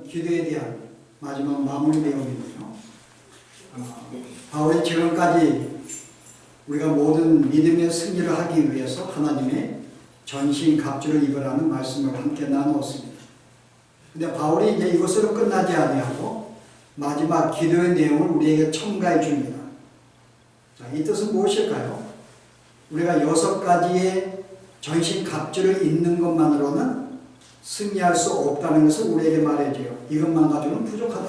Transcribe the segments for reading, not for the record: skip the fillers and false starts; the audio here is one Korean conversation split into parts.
기도에 대한 마지막 마무리 내용인데요. 바울이 지금까지 우리가 모든 믿음의 승리를 하기 위해서 하나님의 전신갑주를 입으라는 말씀을 함께 나누었습니다. 근데 바울이 이제 이것으로 끝나지 아니하고 마지막 기도의 내용을 우리에게 첨가해 줍니다. 자, 이 뜻은 무엇일까요? 우리가 6가지의 전신갑주를 입는 것만으로는 승리할 수 없다는 것을 우리에게 말해줘요. 이것만 가지고는 부족하다.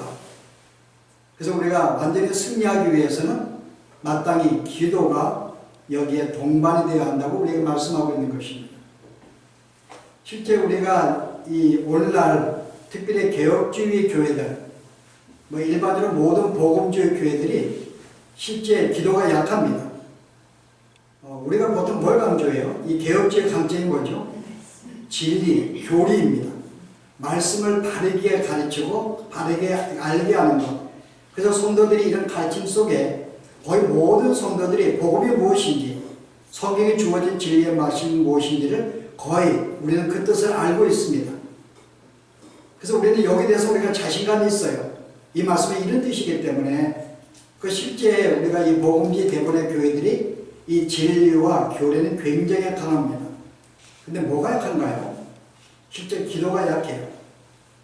그래서 우리가 완전히 승리하기 위해서는 마땅히 기도가 여기에 동반이 되어야 한다고 우리에게 말씀하고 있는 것입니다. 실제 우리가 이 오늘날 특별히 개혁주의 교회들, 일반적으로 모든 복음주의 교회들이 실제 기도가 약합니다. 우리가 보통 뭘 강조해요? 이 개혁주의 강점이 뭐죠? 진리, 교리입니다. 말씀을 바르게 가르치고 바르게 알게 하는 것. 그래서 성도들이 이런 가르침 속에 거의 모든 성도들이 복음이 무엇인지, 성경에 주어진 진리의 말씀이 무엇인지를 거의 우리는 그 뜻을 알고 있습니다. 그래서 우리는 여기에 대해서 우리가 자신감이 있어요. 이 말씀이 이런 뜻이기 때문에 실제 우리가 이 복음지 대부분의 교회들이 이 진리와 교리는 굉장히 강합니다. 근데 뭐가 약한가요? 실제 기도가 약해요.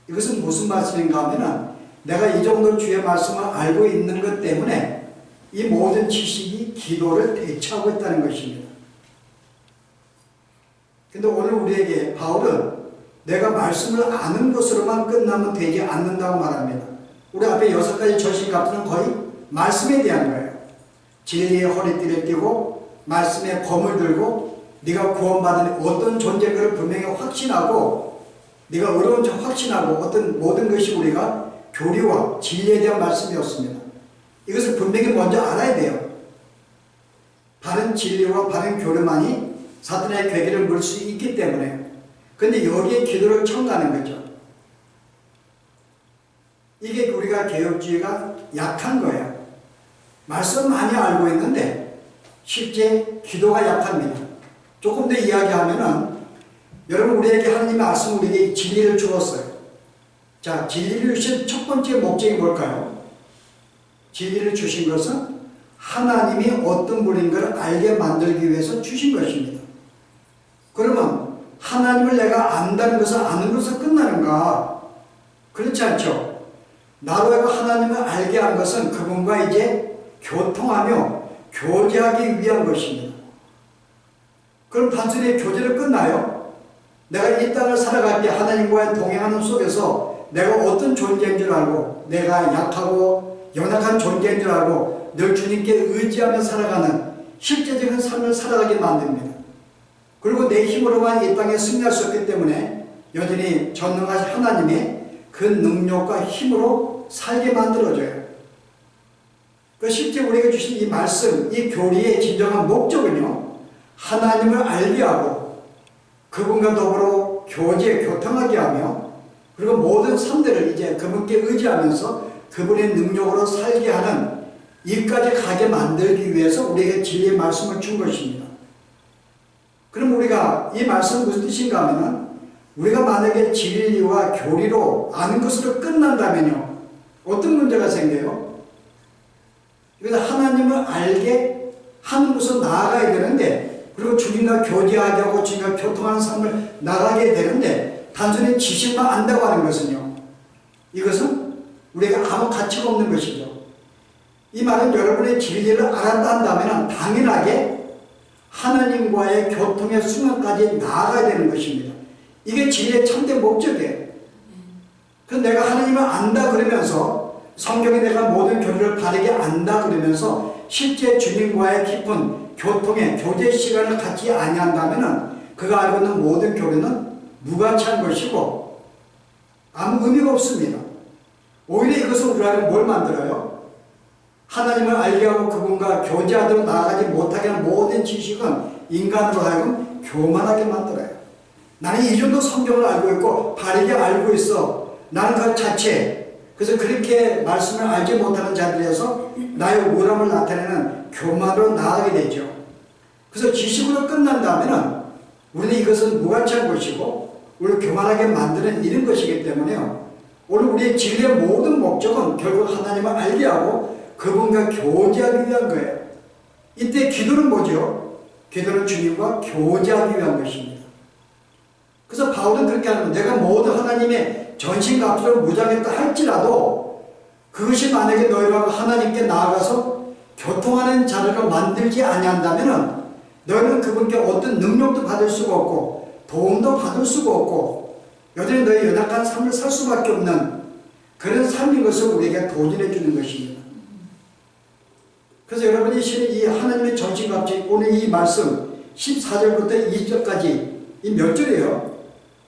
이것은 무슨 말씀인가 하면은 내가 이 정도 주의 말씀을 알고 있는 것 때문에 이 모든 지식이 기도를 대체하고 있다는 것입니다. 근데 오늘 우리에게 바울은 내가 말씀을 아는 것으로만 끝나면 되지 않는다고 말합니다. 우리 앞에 6가지 전신갑주는 거의 말씀에 대한 거예요. 진리의 허리띠를 띠고 말씀의 검을 들고 네가 구원받은 어떤 존재인가를 분명히 확신하고 네가 어려운 점 확신하고 어떤 모든 것이 우리가 교리와 진리에 대한 말씀이었습니다. 이것을 분명히 먼저 알아야 돼요. 바른 진리와 바른 교리만이 사탄의 괴계를 물 수 있기 때문에. 그런데 여기에 기도를 첨가하는 거죠. 이게 우리가 개혁주의가 약한 거예요. 말씀 많이 알고 있는데 실제 기도가 약합니다. 조금 더 이야기하면은 여러분 우리에게 하나님의 말씀 우리에게 진리를 주었어요. 자, 진리를 주신 첫 번째 목적이 뭘까요? 진리를 주신 것은 하나님이 어떤 분인가를 알게 만들기 위해서 주신 것입니다. 그러면 하나님을 내가 안다는 것은 아는 것으로 끝나는가? 그렇지 않죠. 나로 하여금 하나님을 알게 한 것은 그분과 이제 교통하며 교제하기 위한 것입니다. 그럼 단순히 교제를 끝나요? 내가 이 땅을 살아갈 때 하나님과의 동행하는 속에서 내가 어떤 존재인 줄 알고 내가 약하고 연약한 존재인 줄 알고 늘 주님께 의지하며 살아가는 실제적인 삶을 살아가게 만듭니다. 그리고 내 힘으로만 이 땅에 승리할 수 없기 때문에 여전히 전능하신 하나님의 그 능력과 힘으로 살게 만들어줘요. 실제 우리에게 주신 이 말씀, 이 교리의 진정한 목적은요, 하나님을 알게 하고 그분과 더불어 교통하게 하며 그리고 모든 삶들을 이제 그분께 의지하면서 그분의 능력으로 살게 하는 이까지 가게 만들기 위해서 우리에게 진리의 말씀을 준 것입니다. 그럼 우리가 이 말씀은 무슨 뜻인가 하면은 우리가 만약에 진리와 교리로 아는 것으로 끝난다면요, 어떤 문제가 생겨요? 그래서 하나님을 알게 하는 것으로 나아가야 되는데, 그리고 주님과 교제하게 하고 주님과 교통하는 삶을 나가게 되는데, 단순히 지식만 안다고 하는 것은요, 이것은 우리가 아무 가치가 없는 것이죠. 이 말은 여러분의 진리를 알았다 한다면 당연하게 하나님과의 교통의 수면까지 나아가야 되는 것입니다. 이게 진리의 참된 목적이에요. 그래서 내가 하나님을 안다 그러면서 성경에 내가 모든 교리를 바르게 안다 그러면서 실제 주님과의 깊은 교통의 교제 시간을 갖지 아니한다면 그가 알고 있는 모든 교리는 무가치한 것이고 아무 의미가 없습니다. 오히려 이것은 우리가 뭘 만들어요? 하나님을 알게 하고 그분과 교제하도록 나아가지 못하게 하는 모든 지식은 인간으로 하여금 교만하게 만들어요. 나는 이 정도 성경을 알고 있고 바르게 알고 있어. 나는 그 자체. 그래서 그렇게 말씀을 알지 못하는 자들에서 나의 우람을 나타내는 교만으로 나아가게 되죠. 그래서 지식으로 끝난다면 우리는 이것은 무가치한 것이고 우리를 교만하게 만드는 이런 것이기 때문에요. 오늘 우리의 진리의 모든 목적은 결국 하나님을 알게 하고 그분과 교제하기 위한 거예요. 이때 기도는 뭐죠? 기도는 주님과 교제하기 위한 것입니다. 그래서 바울은 그렇게 하는 거예요. 내가 모든 하나님의 전신갑주를 무장했다 할지라도 그것이 만약에 너희가 하나님께 나아가서 교통하는 자리로 만들지 아니한다면 너희는 그분께 어떤 능력도 받을 수가 없고 도움도 받을 수가 없고 여전히 너희 연약한 삶을 살 수밖에 없는 그런 삶인 것을 우리에게 도전해 주는 것입니다. 그래서 여러분이 이 하나님의 전신갑주 오늘 이 말씀 14절부터 20절까지 이 몇 절이에요?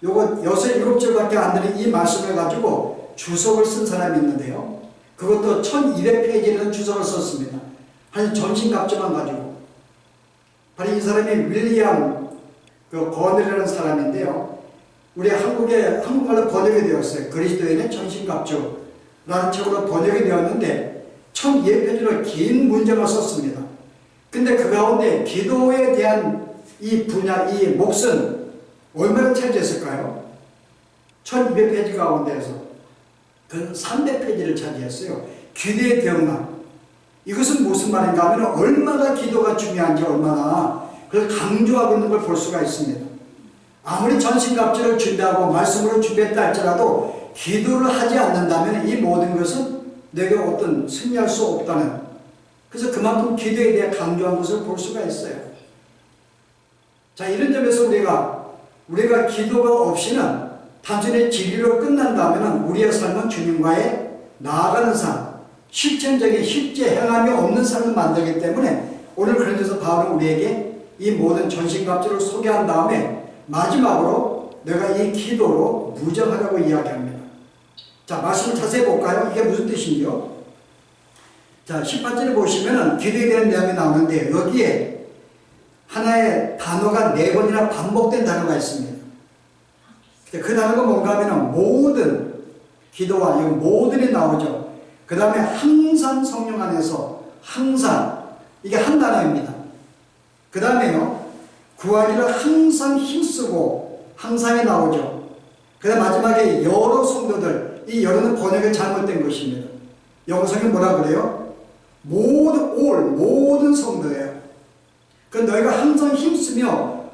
요거 6, 7절밖에 안 되는 이 말씀을 가지고 주석을 쓴 사람이 있는데요. 그것도 1200페이지라는 주석을 썼습니다. 한 전신갑주만 가지고. 바로 이 사람이 윌리엄 버넬이라는 사람인데요. 우리 한국말로 번역이 되었어요. 그리스도인의 전신갑주라는 책으로 번역이 되었는데 1200페이지로 긴 문장을 썼습니다. 근데 그 가운데 기도에 대한 이 분야, 이 몫은 얼마나 차지했을까요? 1200페이지 가운데에서 그 300페이지를 차지했어요. 기도의 병망. 이것은 무슨 말인가 하면 얼마나 기도가 중요한지 얼마나 그걸 강조하고 있는 걸 볼 수가 있습니다. 아무리 전신갑주를 준비하고 말씀으로 준비했다 할지라도 기도를 하지 않는다면 이 모든 것은 내게 어떤 승리할 수 없다는, 그래서 그만큼 기도에 대해 강조한 것을 볼 수가 있어요. 자, 이런 점에서 우리가 기도가 없이는 단순히 진리로 끝난다면 우리의 삶은 주님과의 나아가는 삶, 실천적인 실제 행함이 없는 삶을 만들기 때문에 오늘 그런 데서 바울은 우리에게 이 모든 전신갑주를 소개한 다음에 마지막으로 내가 이 기도로 무장하라고 이야기합니다. 자, 말씀을 자세히 볼까요? 이게 무슨 뜻인지요? 자, 18절에 보시면은 기도에 대한 내용이 나오는데 여기에 하나의 단어가 4번이나 반복된 단어가 있습니다. 그 단어가 뭔가 하면 모든, 기도와 이 모든이 나오죠. 그 다음에 항상 성령 안에서, 항상, 이게 한 단어입니다. 그 다음에요, 구하기를 항상 힘쓰고, 항상이 나오죠. 그 다음 마지막에 여러 성도들, 이 여러는 번역이 잘못된 것입니다. 영어 성경 뭐라 그래요? 모든 성도예요. 그 너희가 항상 힘쓰며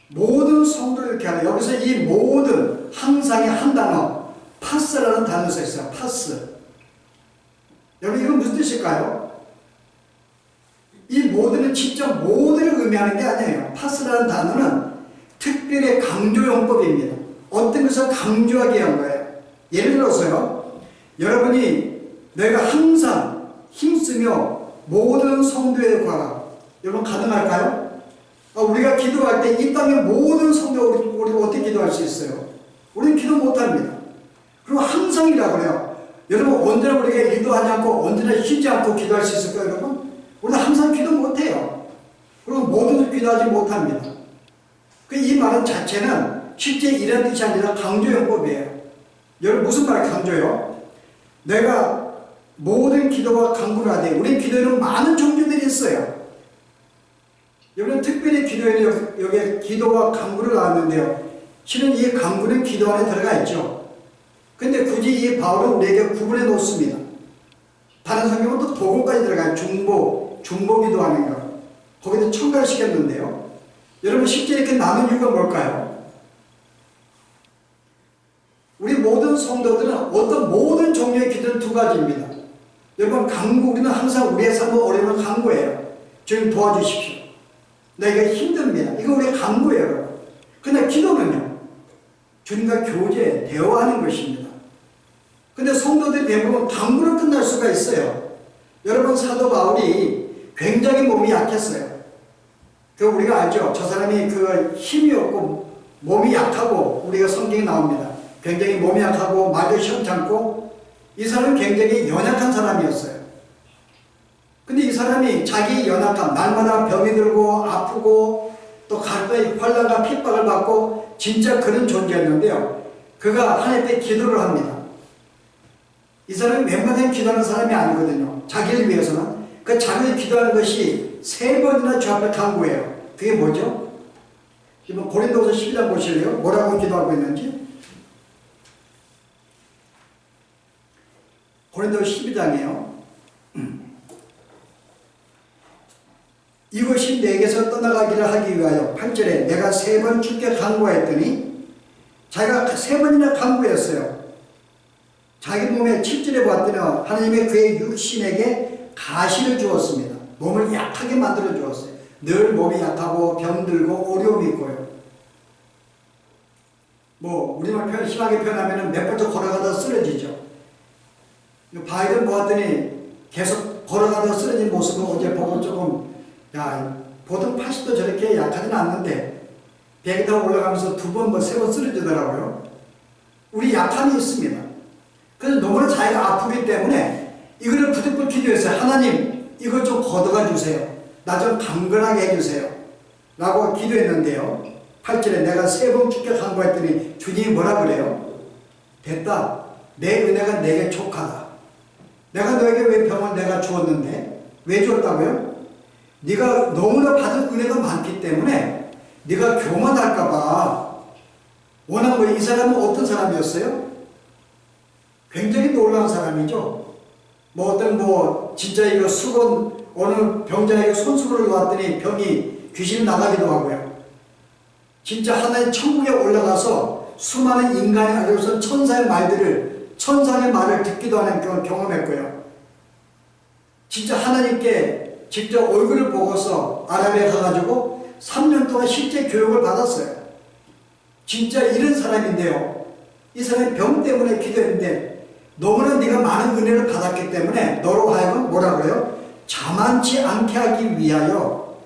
모든 성도를 이렇게 하라. 여기서 이 모든, 항상의 한 단어, 파스라는 단어가 있어요. 파스. 여러분 이건 무슨 뜻일까요? 이 모든은 진짜 모든을 의미하는 게 아니에요. 파스라는 단어는 특별히 강조용법입니다. 어떤 것을 강조하게 한 거예요. 예를 들어서요, 여러분이 내가 항상 힘쓰며 모든 성도에 구하라. 여러분 가능할까요? 우리가 기도할 때 이 땅의 모든 성도 우리가 어떻게 기도할 수 있어요? 우리는 기도 못합니다. 그리고 항상이라고 그래요. 여러분 언제나 우리가 일도 하지 않고 언제나 쉬지 않고 기도할 수 있을까요, 여러분? 우리는 항상 기도 못해요. 그리고 모든 기도하지 못합니다. 이 말은 자체는 실제 이런 뜻이 아니라 강조용법이에요. 여러분 무슨 말 강조요? 내가 모든 기도와 간구를 하되, 우리 기도에는 많은 종류들이 있어요. 여러분 특별히 기도에는 여기에 기도와 간구를 나왔는데요. 실은 이 간구는 기도 안에 들어가 있죠. 근데 굳이 이 바울은 우리에게 구분해 놓습니다. 다른 성경은 또 도구까지 들어가요. 중보 기도하는 거. 거기다 첨가를 시켰는데요. 여러분 실제 이렇게 나눈 이유가 뭘까요? 우리 모든 성도들은 어떤 모든 종류의 기도는 두 가지입니다. 여러분 간구, 우리는 항상 우리의 삶을 어려운 간구예요. 주님 도와주십시오. 내가 힘듭니다. 이거 우리의 간구예요, 여러분. 근데 기도는요, 주님과 교제, 대화하는 것입니다. 근데 성도들이 대부분 간구로 끝날 수가 있어요. 여러분 사도 바울이 굉장히 몸이 약했어요. 우리가 알죠? 저 사람이 힘이 없고 몸이 약하고 우리가 성경에 나옵니다. 굉장히 몸이 약하고 말도 시원찮고 이 사람은 굉장히 연약한 사람이었어요. 근데 이 사람이 자기 연약함, 날마다 병이 들고 아프고 또 가까이 환난과 핍박을 받고 진짜 그런 존재였는데요. 그가 하나님께 기도를 합니다. 이 사람이 웬만하면 기도하는 사람이 아니거든요. 자기를 위해서는. 그 자기를 기도하는 것이 3번이나 주 앞에 간구해요. 그게 뭐죠? 이번 고린도서 12장 보실래요? 뭐라고 기도하고 있는지? 고린도 12장이에요. 이것이 내게서 떠나가기를 하기 위하여 8절에 내가 3번 주께 간구하였더니 자기가 3번이나 간구했어요. 자기 몸에 7절에 보았더니 하나님의 그의 육신에게 가시를 주었습니다. 몸을 약하게 만들어 주었어요. 늘 몸이 약하고 병들고 어려움이 있고요. 뭐 우리말 심하게 표현하면 몇 번째 걸어가다 쓰러지죠. 바이든 보았더니 계속 걸어가다 쓰러진 모습을 어제 보고 조금 보통 80도 저렇게 약하지는 않는데 100이 더 올라가면서 2번, 3번 쓰러지더라고요. 우리 약함이 있습니다. 그래서 너무나 자기가 아프기 때문에 이거를 부득불 기도했어요. 하나님, 이걸 좀 걷어가 주세요. 나 좀 강건하게 해주세요. 라고 기도했는데요. 8절에 내가 3번 주께 간구했더니 주님이 뭐라 그래요? 됐다. 내 은혜가 내게 족하다. 내가 너에게 왜 병을 내가 주었는데? 왜 주었다고요? 네가 너무나 받은 은혜가 많기 때문에 네가 교만할까봐. 워낙 이 사람은 어떤 사람이었어요? 굉장히 놀라운 사람이죠. 진짜 이거 수건 어느 병자에게 손수건을 놓았더니 병이 귀신이 나가기도 하고요. 진짜 하나님 천국에 올라가서 수많은 인간이 알고서 천상의 말을 듣기도 하는 그런 경험했고요. 진짜 하나님께 직접 얼굴을 보고서 아랍에 가가지고 3년 동안 실제 교육을 받았어요. 진짜 이런 사람인데요. 이 사람이 병 때문에 기도했는데 너무나 네가 많은 은혜를 받았기 때문에 너로 하여금 뭐라 그래요? 자만치 않게 하기 위하여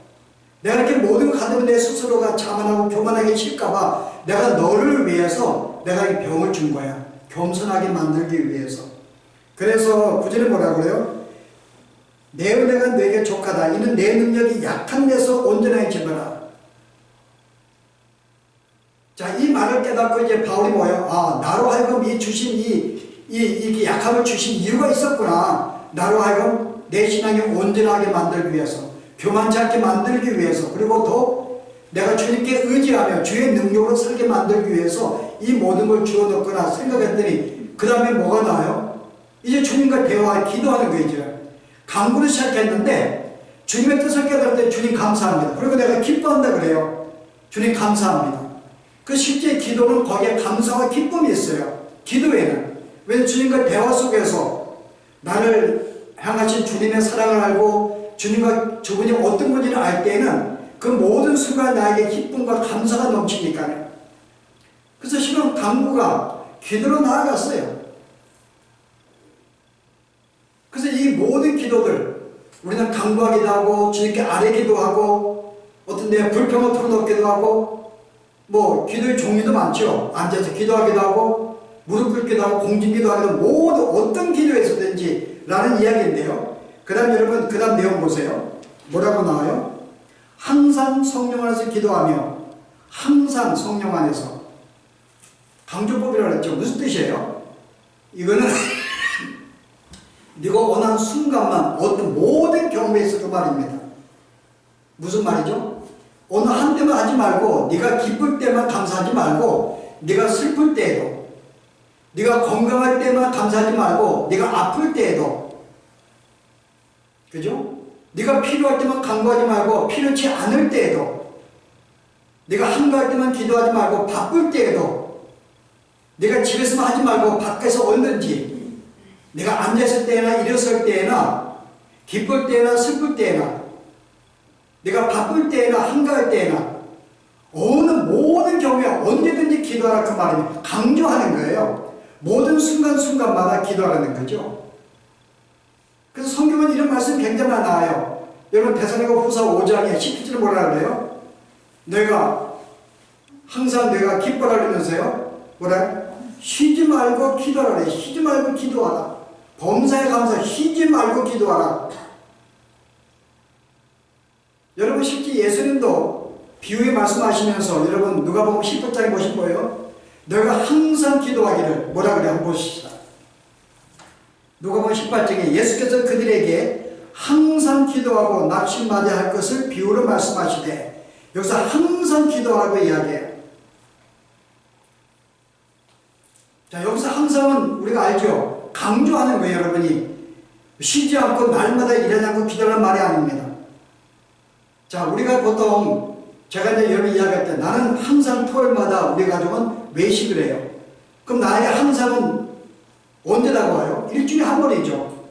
내가 이렇게 모든 걸 가지고 내 스스로가 자만하고 교만하게 칠까봐 내가 너를 위해서 내가 이 병을 준 거야. 겸손하게 만들기 위해서. 그래서 9절에 뭐라 그래요? 내 은혜가 내게 족하다. 이는 내 능력이 약한 데서 온전하게 집어라. 자, 이 말을 깨닫고 이제 바울이 뭐예요? 나로 하여금 이 약함을 주신 이유가 있었구나. 나로 하여금 내 신앙이 온전하게 만들기 위해서, 교만치 않게 만들기 위해서, 그리고 또 내가 주님께 의지하며 주의 능력으로 살게 만들기 위해서 이 모든 걸 주어놓거나 생각했더니 그 다음에 뭐가 나와요? 이제 주님과 대화하고 기도하는 거죠. 간구를 시작했는데 주님의 뜻을 깨달을 때 주님 감사합니다. 그리고 내가 기뻐한다 그래요. 주님 감사합니다. 그 실제 기도는 거기에 감사와 기쁨이 있어요. 기도에는. 왜냐하면 주님과 대화 속에서 나를 향하신 주님의 사랑을 알고 주님과 저분이 어떤 분인지 알 때에는 그 모든 순간 나에게 기쁨과 감사가 넘치니까요. 그래서 실은 간구가 기도로 나아갔어요. 그래서 이 모든 기도들 우리는 간구하기도 하고 주님께 아뢰기도 하고 어떤 데 불평을 털어놓기도 하고 기도의 종류도 많죠. 앉아서 기도하기도 하고 무릎 꿇기도 하고 공진기도 하기도 하고 모두 어떤 기도에서든지 라는 이야기인데요. 그 다음 여러분 그 다음 내용 보세요. 뭐라고 나와요? 항상 성령 안에서 기도하며 항상 성령 안에서 강조법이라고 했죠. 무슨 뜻이에요? 이거는 네가 원하는 순간만 어떤 모든 경우에 있어도 말입니다. 무슨 말이죠? 어느 한때만 하지 말고 네가 기쁠 때만 감사하지 말고 네가 슬플 때에도 네가 건강할 때만 감사하지 말고 네가 아플 때에도 그죠? 네가 필요할 때만 간구하지 말고 필요치 않을 때에도 네가 한가할 때만 기도하지 말고 바쁠 때에도 네가 집에서만 하지 말고 밖에서 얼든지 네가 앉았을 때나 일어설 때나 기쁠 때나 슬플 때나 네가 바쁠 때나 한가할 때나 어느 모든 경우에 언제든지 기도하라 그 말입니다. 강조하는 거예요. 모든 순간순간마다 기도하라는 거죠. 그래서 성경은 이런 말씀이 굉장히 나와요. 여러분 데살로니가후서 5장에 17절에 뭐라 그래요? 항상 내가 기뻐하려면서요. 뭐라? 쉬지 말고 기도하라. 쉬지 말고 기도하라. 범사에 감사 쉬지 말고 기도하라. 여러분 실제 예수님도 비유에 말씀하시면서 여러분 누가복음 18장에 보실 거예요. 너희가 항상 기도하기를 뭐라 그래 한번 보시다. 누가복음 18장에 예수께서 그들에게 항상 기도하고 낙심맞이할 것을 비유로 말씀하시되 여기서 항상 기도하라고 이야기해요. 자 여기서 항상은 우리가 알죠. 강조하는 거예요, 여러분이. 쉬지 않고 날마다 일하지 않고 기도하는 말이 아닙니다. 자, 우리가 보통 제가 이제 여러분 이야기할 때 나는 항상 토요일마다 우리 가족은 외식을 해요. 그럼 나의 항상은 언제라고 해요? 일주일에 한 번이죠.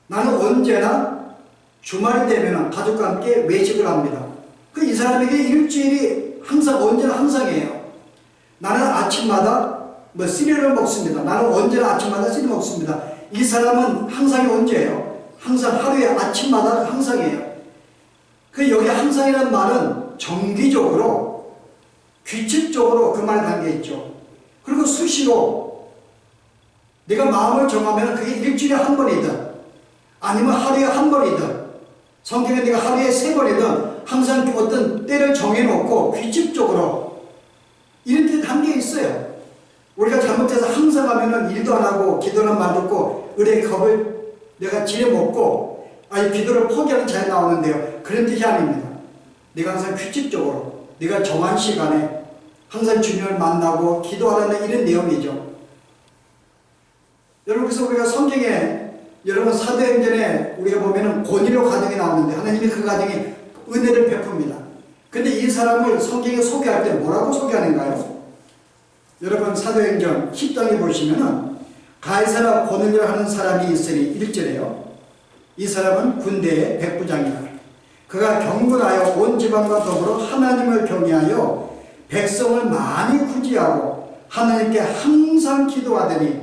나는 언제나 주말이 되면 가족과 함께 외식을 합니다. 그 이 사람에게 일주일이 항상 언제나 항상이에요. 나는 아침마다 뭐 시리얼을 먹습니다. 나는 언제나 아침마다 시리얼 먹습니다. 이 사람은 항상이 언제예요? 항상 하루에 아침마다 항상이에요. 그 여기 항상이라는 말은 정기적으로 규칙적으로 그 말에 담겨 있죠. 그리고 수시로 내가 마음을 정하면 그게 일주일에 한 번이든 아니면 하루에 한 번이든 성경에 내가 하루에 3번이든 항상 어떤 때를 정해놓고 규칙적으로 이런 게 담겨 있어요. 우리가 잘못해서 항상 하면은 일도 안 하고 기도는 말 듣고 의뢰의 겁을 내가 지내먹고 아니 기도를 포기하는 자에 나오는데요. 그런 뜻이 아닙니다. 내가 항상 규칙적으로 내가 정한 시간에 항상 주님을 만나고 기도하라는 이런 내용이죠. 여러분 그래서 우리가 성경에 여러분 사도행전에 우리가 보면은 고넬료 가정이 나오는데 하나님이 그 가정에 은혜를 베풉니다. 근데 이 사람을 성경에 소개할 때 뭐라고 소개하는가요? 여러분 사도행전 10장에 보시면은 가이사라 고넬료 하는 사람이 있으니 1절에요. 이 사람은 군대의 백부장이다. 그가 경건하여 온 지방과 더불어 하나님을 경외하여 백성을 많이 구제하고 하나님께 항상 기도하더니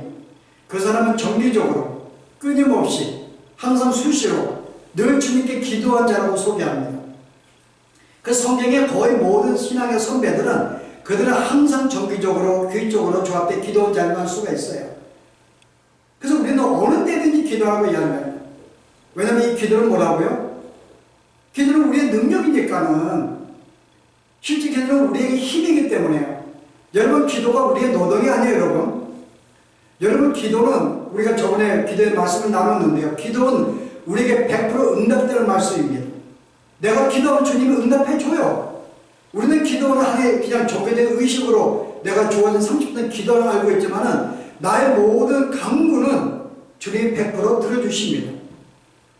그 사람은 정기적으로 끊임없이 항상 수시로 늘 주님께 기도한 자라고 소개합니다. 그 성경의 거의 모든 신앙의 선배들은 그들은 항상 정기적으로 규칙적으로 주 앞에 기도한 자를 할 수가 있어요. 그래서 우리는 어느 때든지 기도하고 이야기하는 거예요. 왜냐하면 이 기도는 뭐라고요? 기도는 우리의 능력이니까는 실제 기도는 우리에게 힘이기 때문에요. 여러분 기도가 우리의 노동이 아니에요. 여러분 기도는 우리가 저번에 기도의 말씀을 나눴는데요. 기도는 우리에게 100% 응답되는 말씀입니다. 내가 기도하면 주님이 응답해줘요. 우리는 기도를 하게 그냥 좁혀진 의식으로 내가 주어진 30분 기도를 알고 있지만은 나의 모든 강구는 주님이 100% 들어주십니다.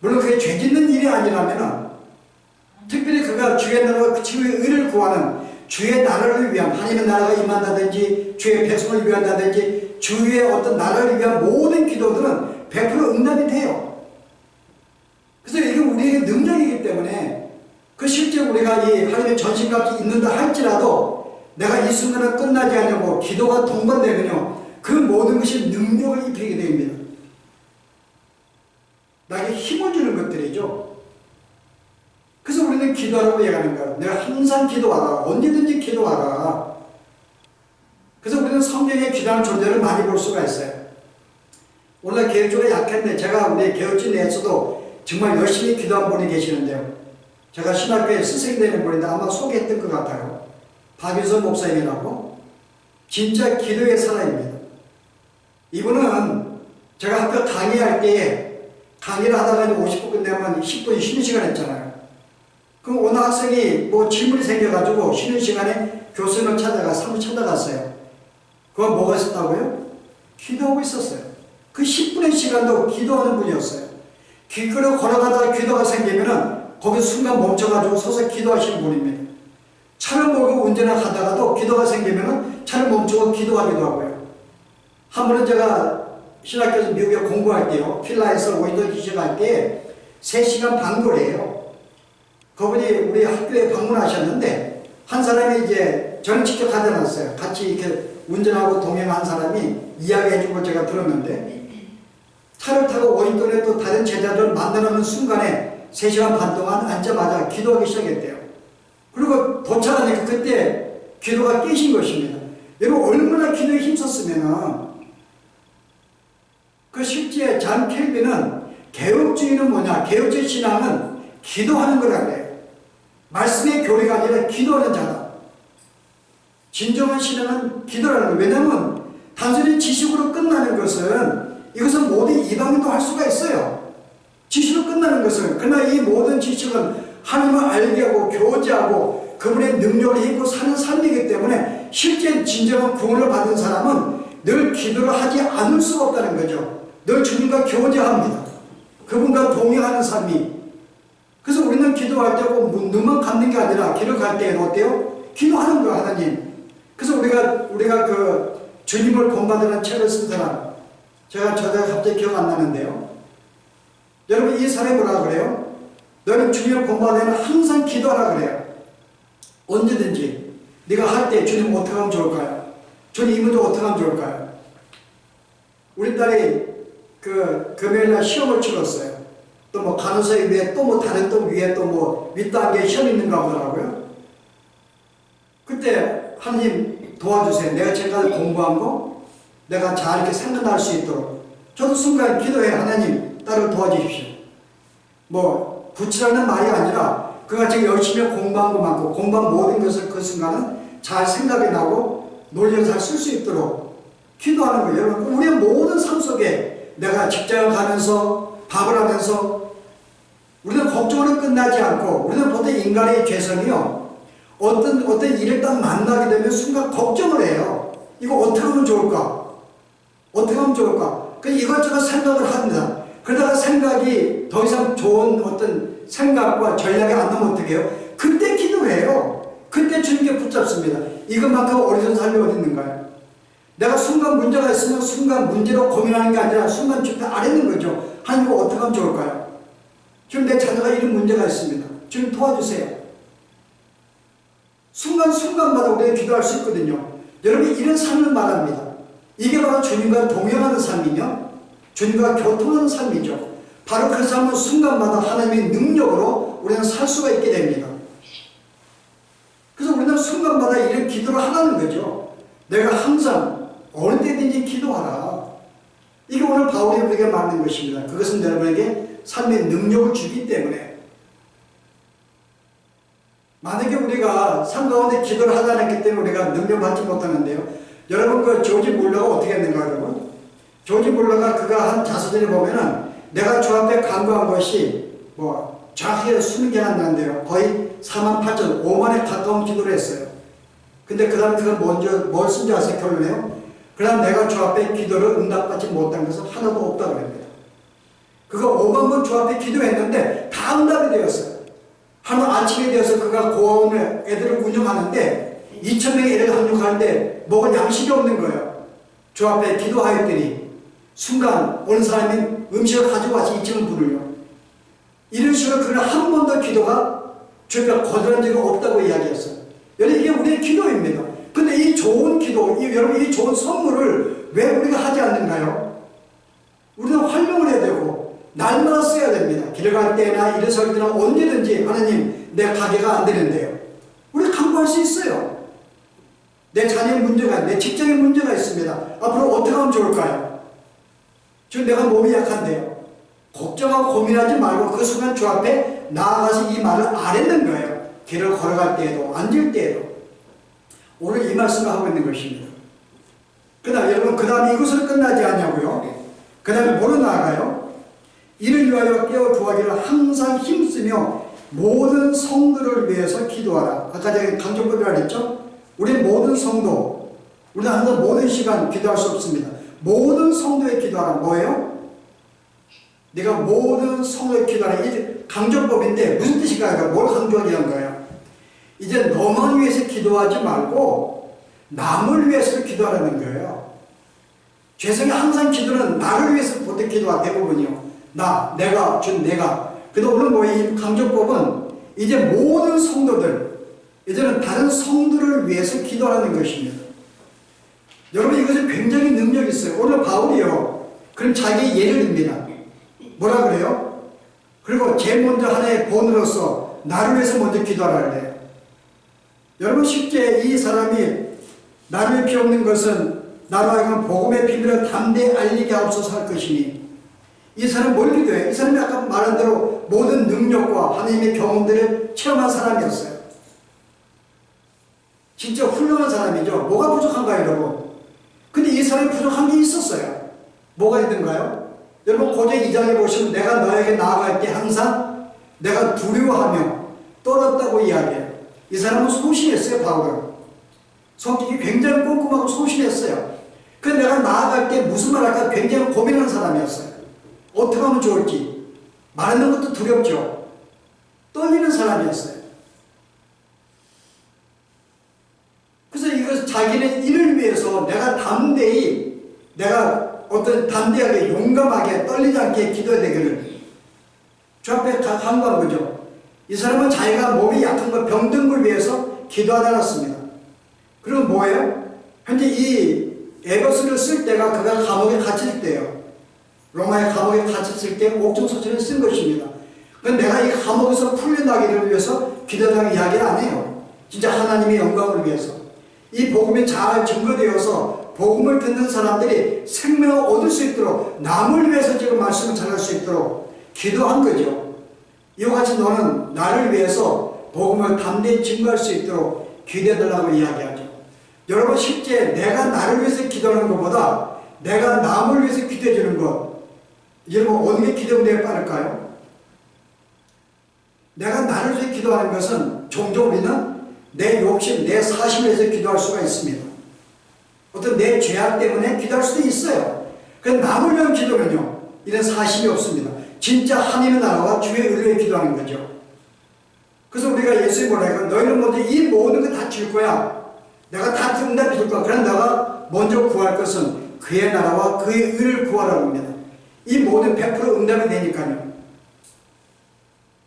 물론 그게 죄 짓는 일이 아니라면은 특별히 그가 주의 나라와 주의 의를 구하는 주의 나라를 위한 하나님의 나라가 임한다든지 주의 백성을 위한다든지 주의 어떤 나라를 위한 모든 기도들은 100% 응답이 돼요. 그래서 이게 우리에게 능력이기 때문에 그 실제 우리가 이 하나님의 전신같이 있는다 할지라도 내가 이 순간은 끝나지 않냐고 기도가 동반되면요 그 모든 것이 능력을 입히게 됩니다. 나에게 힘을 주는 것들이죠. 그래서 우리는 기도하라고 얘기하는 거예요. 내가 항상 기도하라. 언제든지 기도하라. 그래서 우리는 성경에 기도하는 존재를 많이 볼 수가 있어요. 오늘 개혁적으로 약했는데 제가 우리 개혁진 내에서도 정말 열심히 기도한 분이 계시는데요. 제가 신학교에 스승이 되는 분인데 아마 소개했던 것 같아요. 박유선 목사님이라고. 진짜 기도의 사람입니다. 이분은 제가 학교 강의할 때에 강의를 하다가 50분 끝내면 10분 쉬는 시간 했잖아요. 그럼 어느 학생이 뭐 질문이 생겨가지고 쉬는 시간에 교수님을 사무실 찾아갔어요. 그건 뭐가 있었다고요? 기도하고 있었어요. 그 10분의 시간도 기도하는 분이었어요. 길거리를 걸어가다가 기도가 생기면은 거기 순간 멈춰가지고 서서 기도하시는 분입니다. 차를 몰고 운전을 하다가도 기도가 생기면은 차를 멈추고 기도하기도 하고요. 한 번은 제가 신학교에서 미국에 공부할 때요. 필라에서 윈도우 기식할 때 3시간 반 거리예요. 그분이 우리 학교에 방문하셨는데 한 사람이 이제 저는 직접 가져다 놨어요. 같이 이렇게 운전하고 동행한 사람이 이야기해 준 걸 제가 들었는데 차를 타고 워싱턴에 또 다른 제자들을 만나는 순간에 3시간 반 동안 앉자마자 기도하기 시작했대요. 그리고 도착하니까 그때 기도가 깨신 것입니다. 여러분 얼마나 기도에 힘썼으면은 그 실제 잔 켈빈은 개혁주의는 뭐냐? 개혁주의 신앙은 기도하는 거라 그래요. 말씀의 교리가 아니라 기도하는 자다. 진정한 신앙은 기도라는 거예요. 왜냐하면 단순히 지식으로 끝나는 것은 이것은 모든 이방인도 할 수가 있어요. 지식으로 끝나는 것은. 그러나 이 모든 지식은 하나님을 알게 하고 교제하고 그분의 능력을 입고 사는 삶이기 때문에 실제 진정한 구원을 받은 사람은 늘 기도를 하지 않을 수가 없다는 거죠. 늘 주님과 교제합니다. 그분과 동행하는 삶이. 그래서 우리는 기도할 때 꼭 눈만 감는 게 아니라 길을 갈 때에는 어때요? 기도하는 거야, 하나님. 그래서 우리가 그 주님을 본받으라는 책을 쓴 사람, 제가 갑자기 기억 안 나는데요. 여러분, 이 사람이 뭐라 그래요? 너는 주님을 본받으면 항상 기도하라 그래요. 언제든지. 네가 할 때 주님 어떻게 하면 좋을까요? 주님 이 문제 어떻게 하면 좋을까요? 우리 딸이 그 금요일날 시험을 치렀어요. 또 뭐 간호사에 위에 또 뭐 다른 또 위에 또 뭐 윗단계에 시험 있는가 보더라고요. 그때 하나님 도와주세요. 내가 지금까지 공부한 거 내가 잘 이렇게 생각날 수 있도록. 저도 순간 기도해. 하나님 딸을 도와주십시오. 뭐 붙이라는 말이 아니라 그가 지금 열심히 공부한 것만큼 공부한 모든 것을 그 순간은 잘 생각이 나고 논리를 잘 쓸 수 있도록 기도하는 거예요. 여러분, 우리의 모든 삶 속에 내가 직장을 가면서 밥을 하면서 우리는 걱정으로 끝나지 않고, 우리는 보통 인간의 죄성이요, 어떤 일을 딱 만나게 되면 순간 걱정을 해요. 이거 어떻게 하면 좋을까? 어떻게 하면 좋을까? 그 이것저것 생각을 합니다. 그러다가 생각이 더 이상 좋은 어떤 생각과 전략이 안 나면 어떻게 해요? 그때 기도해요. 그때 주님께 붙잡습니다. 이것만큼 어리석은 삶이 어디 있는가요? 내가 순간 문제가 있으면 순간 문제로 고민하는 게 아니라 순간 주님 아뢰는 거죠. 하나님 이거 어떻게 하면 좋을까요? 지금 내 자녀가 이런 문제가 있습니다. 주님 도와주세요. 순간순간마다 우리가 기도할 수 있거든요. 여러분, 이런 삶을 말합니다. 이게 바로 주님과 동행하는 삶이며 주님과 교통하는 삶이죠. 바로 그 삶은 순간마다 하나님의 능력으로 우리는 살 수가 있게 됩니다. 그래서 우리는 순간마다 이런 기도를 하라는 거죠. 내가 항상 어느 때든지 기도하라. 이게 오늘 바울이 우리에게 말하는 것입니다. 그것은 여러분에게 삶의 능력을 주기 때문에. 만약에 우리가 삶 가운데 기도를 하지 않았기 때문에 우리가 능력을 받지 못하는데요. 여러분, 그 조지 몰러가 어떻게 했는가, 여러분? 조지 몰러가 그가 한 자서전에 보면은 내가 주 앞에 간구한 것이 뭐 정확하게 20개나 안 나는데요. 거의 48,000, 5만에 가까운 기도를 했어요. 근데 그 다음에 그가 뭘 쓴지 아세요? 결론에요? 그 다음 내가 주 앞에 기도를 응답받지 못한 것은 하나도 없다고 합니다. 그가 5만 번 주 앞에 기도했는데 다 응답이 되었어요. 한 아침에 되어서 그가 고아원에 애들을 운영하는데 2,000명의 애를 합육하는데 먹을 양식이 없는 거예요. 주 앞에 기도하였더니 순간 어느 사람이 음식을 가지고 와서 2,000을 부르요. 이런 식으로 그는 한 번도 기도가 주님과 거절한 적이 없다고 이야기했어요. 여러분, 이게 우리의 기도입니다. 근데 이 좋은 기도, 여러분, 이 좋은 선물을 왜 우리가 하지 않는가요? 우리는 활용을 해야 되고 날마다 써야 됩니다. 길을 갈 때나 일어설 때나 언제든지 하나님, 내 가게가 안 되는데요. 우리 간구할 수 있어요. 내 자녀의 문제가, 내 직장의 문제가 있습니다. 앞으로 어떻게 하면 좋을까요? 지금 내가 몸이 약한데요. 걱정하고 고민하지 말고 그 순간 주 앞에 나아가서 이 말을 아뢰는 거예요. 길을 걸어갈 때에도 앉을 때에도. 오늘 이 말씀을 하고 있는 것입니다. 여러분, 그 다음에 이것으로 끝나지 않냐고요? 그 다음에 뭐로 나아가요? 이를 위하여 깨어 구하기를 항상 힘쓰며 모든 성도를 위해서 기도하라. 아까 제가 강조법이라 그랬죠? 우리 모든 성도, 우리는 항상 모든 시간 기도할 수 없습니다. 모든 성도에 기도하라. 뭐예요? 네가 모든 성도에 기도하라. 이게 강조법인데 무슨 뜻일까요? 뭘 강조하기 위한 거예요? 이제 너만 위해서 기도하지 말고 남을 위해서 기도하라는 거예요. 죄송해요. 항상 기도는 나를 위해서 보통 기도가 대부분이요. 내가. 근데 오늘 이 강조법은 이제 모든 성도들, 이제는 다른 성도를 위해서 기도하는 것입니다. 여러분, 이것은 굉장히 능력이 있어요. 오늘 바울이요. 그럼 자기 예를 듭니다. 뭐라 그래요? 그리고 제일 먼저 하나의 본으로서 나를 위해서 먼저 기도하라 그래요. 여러분, 쉽게 이 사람이 나를 필요 없는 것은 나로 하여금 복음의 비밀을 담대히 알리게 하옵소서 할 것이니, 이 사람은 뭘 기도해요? 이 사람이 아까 말한 대로 모든 능력과 하나님의 경험들을 체험한 사람이었어요. 진짜 훌륭한 사람이죠. 뭐가 부족한가요, 여러분? 근데 이 사람이 부족한 게 있었어요. 뭐가 있는가요? 여러분, 고전 2장에 보시면 내가 너에게 나아갈 때 항상 내가 두려워하며 떨었다고 이야기해요. 이 사람은 소신했어요. 바울은 성격이 굉장히 꼼꼼하고 소신했어요. 그 내가 나아갈 때 무슨 말 할까 굉장히 고민하는 사람이었어요. 어떻게 하면 좋을지. 말하는 것도 두렵죠. 떨리는 사람이었어요. 그래서 이것을 자기는 이를 위해서 내가 담대히, 내가 어떤 담대하게 용감하게 떨리지 않게 기도해야 되기를 주 앞에 간구한 거죠. 이 사람은 자기가 몸이 약한 것, 병든 걸 위해서 기도하지 않았습니다. 그리고 뭐예요? 현재 이 에베소를 쓸 때가 그가 감옥에 갇힐 때예요. 로마의 감옥에 갇혔을 때 옥중서신을 쓴 것입니다. 그런데 내가 이 감옥에서 풀려나기를 위해서 기도하는 이야기를 안 해요. 진짜 하나님의 영광을 위해서. 이 복음이 잘 증거되어서 복음을 듣는 사람들이 생명을 얻을 수 있도록, 남을 위해서 지금 말씀을 전할 수 있도록 기도한 거죠. 이와 같이 너는 나를 위해서 복음을 담대히 증거할 수 있도록 기도해달라고 이야기하죠. 여러분, 실제 내가 나를 위해서 기도하는 것보다 내가 남을 위해서 기도해 주는 것, 여러분 어느 게 기도 응답에 빠를까요? 내가 나를 위해 기도하는 것은 종종 우리는 내 욕심, 내 사심을 위해서 기도할 수가 있습니다. 어떤 내 죄악 때문에 기도할 수도 있어요. 그런데 남을 위한 기도는요, 이런 사심이 없습니다. 진짜 하나님의 나라와 주의 의를 위해 기도하는 거죠. 그래서 우리가 예수님 뭐라고 너희는 먼저 이 모든 거 다 줄 거야. 내가 다 응답해 줄 거야. 그럼 내가 먼저 구할 것은 그의 나라와 그의 의를 구하라고 합니다. 이 모든 100% 응답이 되니까요.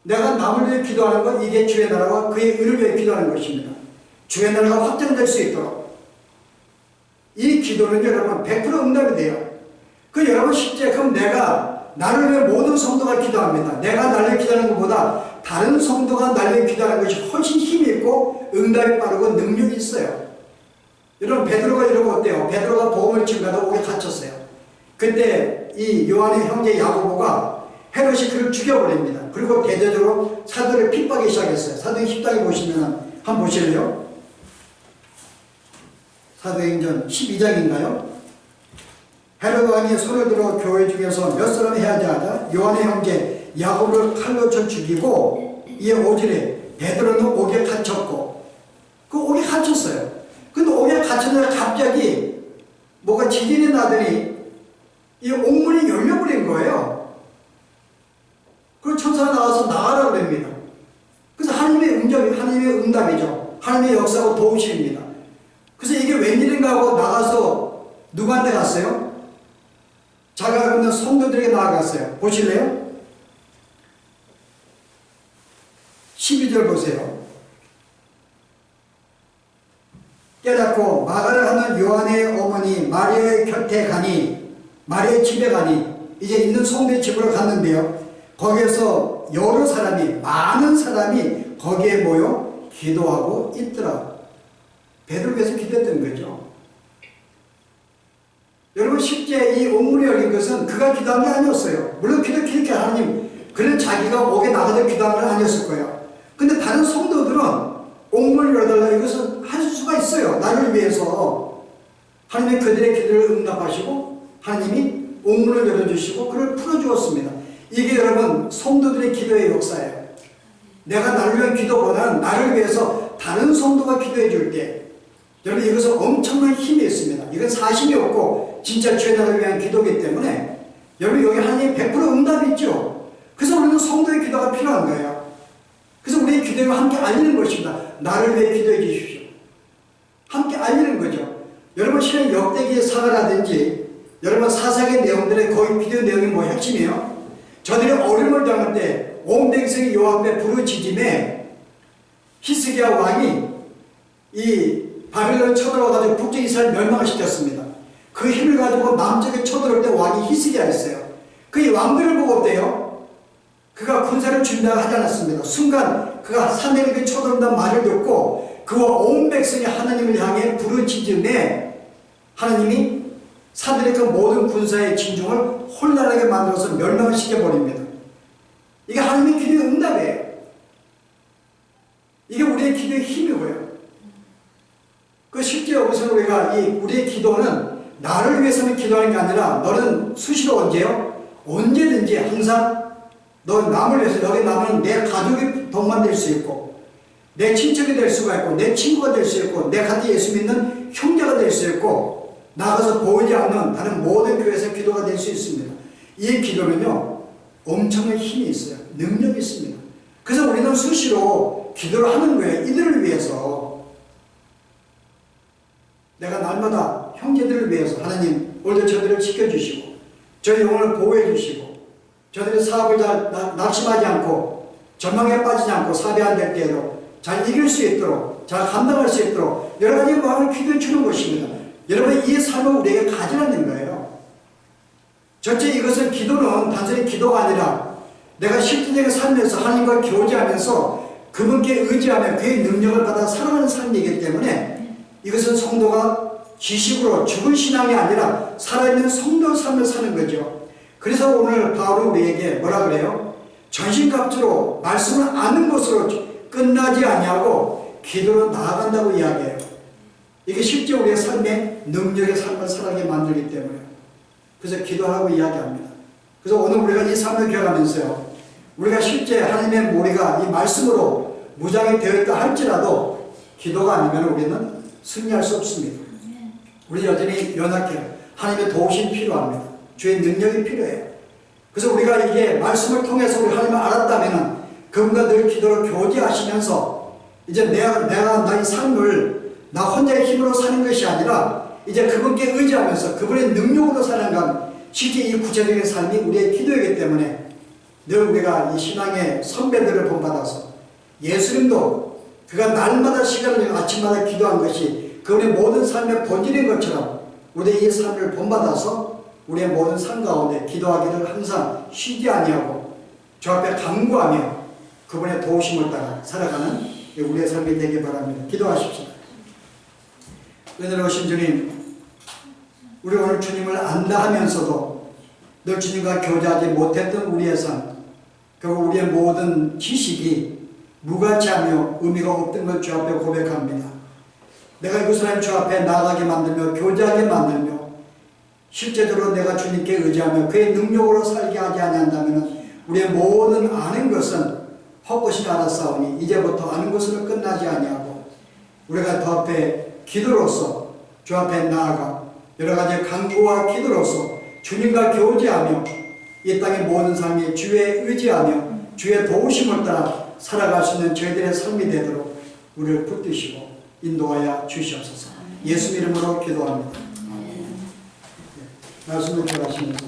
내가 남을 위해 기도하는 건 이게 주의 나라와 그의 의를 위해 기도하는 것입니다. 주의 나라가 확장될 수 있도록. 이 기도는 여러분 100% 응답이 돼요. 그 여러분 실제 그럼 내가 나를 위해 모든 성도가 기도합니다. 내가 나를 위해 기도하는 것보다 다른 성도가 나를 위해 기도하는 것이 훨씬 힘이 있고 응답이 빠르고 능력이 있어요. 여러분 베드로가 이러고 어때요? 베드로가 복음을 증거하다 오게 갇혔어요. 그때 이 요한의 형제 야고보가 헤롯이 그를 죽여버립니다. 그리고 대대적으로 사도를 핍박하기 시작했어요. 사도행전 10장에 보시면 한번 보실래요? 사도행전 12장인가요? 헤롯 왕이 손을 들어 교회 중에서 몇 사람이 해야지하자 요한의 형제 야고보를 칼로 쳐 죽이고 이에 오지래 베드로는 옥에 갇혔고 그 옥에 갇혔어요. 근데 옥에 갇혔는데 갑자기 뭐가 지진이 나더니 이 옥문이 열려버린 거예요. 그리고 천사가 나와서 나가라고 합니다. 그래서 하나님의 응답이죠. 하나님의 역사고 도우심입니다. 그래서 이게 웬일인가 하고 나가서 누구한테 갔어요? 자기가 있는 성도들에게 나아갔어요. 보실래요? 12절 보세요. 깨닫고 마가를 하는 요한의 어머니 마리아의 곁에 가니, 마리아의 집에 가니, 이제 있는 성도의 집으로 갔는데요. 거기에서 여러 사람이, 많은 사람이 거기에 모여 기도하고 있더라. 베드로를 위해서 기도했던 거죠. 여러분 실제 이 옥문이 열린 것은 그가 기도한 게 아니었어요. 물론 기도했게 하나님, 그는 자기가 옥에 나가서 기도한 건 아니었을 거예요. 근데 다른 성도들은 옥문을 열어달라 이것은 할 수가 있어요. 나를 위해서. 하나님이 그들의 기도를 응답하시고 하나님이 옥문을 열어주시고 그를 풀어주었습니다. 이게 여러분 성도들의 기도의 역사예요. 내가 나를 위한 기도보다는 나를 위해서 다른 성도가 기도해 줄 때 여러분 이것은 엄청난 힘이 있습니다. 이건 사심이 없고 진짜 주의 나라를 위한 기도이기 때문에 여러분 여기 하나님 100% 응답이 있죠. 그래서 우리는 성도의 기도가 필요한 거예요. 그래서 우리의 기도를 함께 알리는 것입니다. 나를 위해 기도해 주십시오. 함께 알리는 거죠. 여러분 실은 역대기의 사가라든지 여러분 사사기의 내용들의 거의 기도 내용이 뭐 핵심이에요? 저들이 어려움을 당할 때 온 백성이 여호와 앞에 부르짖음에 히스기야 왕이 이 바벨론을 쳐들어가지고 북쪽 이스라엘 멸망을 시켰습니다. 그 힘을 가지고 남쪽에 쳐들어올 때 왕이 히스기야였어요. 그 왕들을 보고 어때요? 그가 군사를 준비하지 않았습니다. 순간 그가 사내에게 쳐들어온다는 말을 듣고 그와 온 백성이 하나님을 향해 부르짖음에 하나님이 사들의 그 모든 군사의 진중을 혼란하게 만들어서 멸망을 시켜버립니다. 이게 하나님의 기도의 응답이에요. 이게 우리의 기도의 힘이고요. 그 실제 여기서 우리가 우리의 기도는 나를 위해서는 기도하는 게 아니라 너는 수시로 언제요? 언제든지 항상 너 남을 위해서 여기 남은 내 가족이 동반될 수 있고 내 친척이 될 수가 있고 내 친구가 될 수 있고 내 같이 예수 믿는 형제가 될 수 있고 나가서 보이지 않는 다른 모든 교회에서 기도가 될 수 있습니다. 이 기도는요, 엄청난 힘이 있어요. 능력이 있습니다. 그래서 우리는 수시로 기도를 하는 거예요. 이들을 위해서. 내가 날마다 형제들을 위해서 하나님 오늘도 저들을 지켜주시고 저희 영혼을 보호해 주시고 저들의 사업을 잘 낙심하지 않고 전망에 빠지지 않고 사배 안 될 때에도 잘 이길 수 있도록 잘 감당할 수 있도록 여러 가지 마음을 기도해 주는 것입니다. 여러분 이 삶을 우리에게 가지라는 거예요. 첫째 이것은 기도는 단순히 기도가 아니라 내가 실질적인 삶에서 하나님과 교제하면서 그분께 의지하며 그의 능력을 받아 살아가는 삶이기 때문에 이것은 성도가 지식으로 죽은 신앙이 아니라 살아있는 성도 삶을 사는 거죠. 그래서 오늘 바울은 우리에게 뭐라 그래요? 전신갑주로 말씀을 아는 것으로 끝나지 아니하고 기도로 나아간다고 이야기해요. 이게 실제 우리의 삶의 능력의 삶을 살아가게 만들기 때문에 그래서 기도하라고 이야기합니다. 그래서 오늘 우리가 이 삶을 기억하면서요, 우리가 실제 하나님의 머리가 이 말씀으로 무장이 되어 있다 할지라도 기도가 아니면 우리는 승리할 수 없습니다. 우리 여전히 연약해요. 하나님의 도우심이 필요합니다. 주의 능력이 필요해요. 그래서 우리가 이게 말씀을 통해서 우리 하나님을 알았다면 그분과 늘 기도로 교제하시면서 이제 내가 나의 삶을 나 혼자의 힘으로 사는 것이 아니라 이제 그분께 의지하면서 그분의 능력으로 사는 것, 실제 이 구체적인 삶이 우리의 기도이기 때문에 늘 우리가 이 신앙의 선배들을 본받아서 예수님도 그가 날마다 시간을 내고 아침마다 기도한 것이 그분의 모든 삶의 본질인 것처럼 우리의 이 삶을 본받아서 우리의 모든 삶 가운데 기도하기를 항상 쉬지 아니하고 주 앞에 간구하며 그분의 도우심을 따라 살아가는 우리의 삶이 되길 바랍니다. 기도하십시오. 은혜로우신 주님, 우리 오늘 주님을 안다 하면서도 늘 주님과 교제하지 못했던 우리의 삶, 결국 우리의 모든 지식이 무가치하며 의미가 없던 걸 주 앞에 고백합니다. 내가 이곳을 하나님 주 앞에 나아가게 만들며 교제하게 만들며 실제적으로 내가 주님께 의지하며 그의 능력으로 살게 하지 아니한다면 우리의 모든 아는 것은 헛것이 알았사오니 이제부터 아는 것으로 끝나지 아니하고 우리가 더 앞에 기도로서 주 앞에 나아가 여러 가지 간구와 기도로서 주님과 교제하며 이 땅의 모든 삶이 주의 의지하며 주의 도우심을 따라 살아갈 수 있는 저희들의 삶이 되도록 우리를 붙드시고 인도하여 주시옵소서. 예수 이름으로 기도합니다. 말씀을 기도하시면서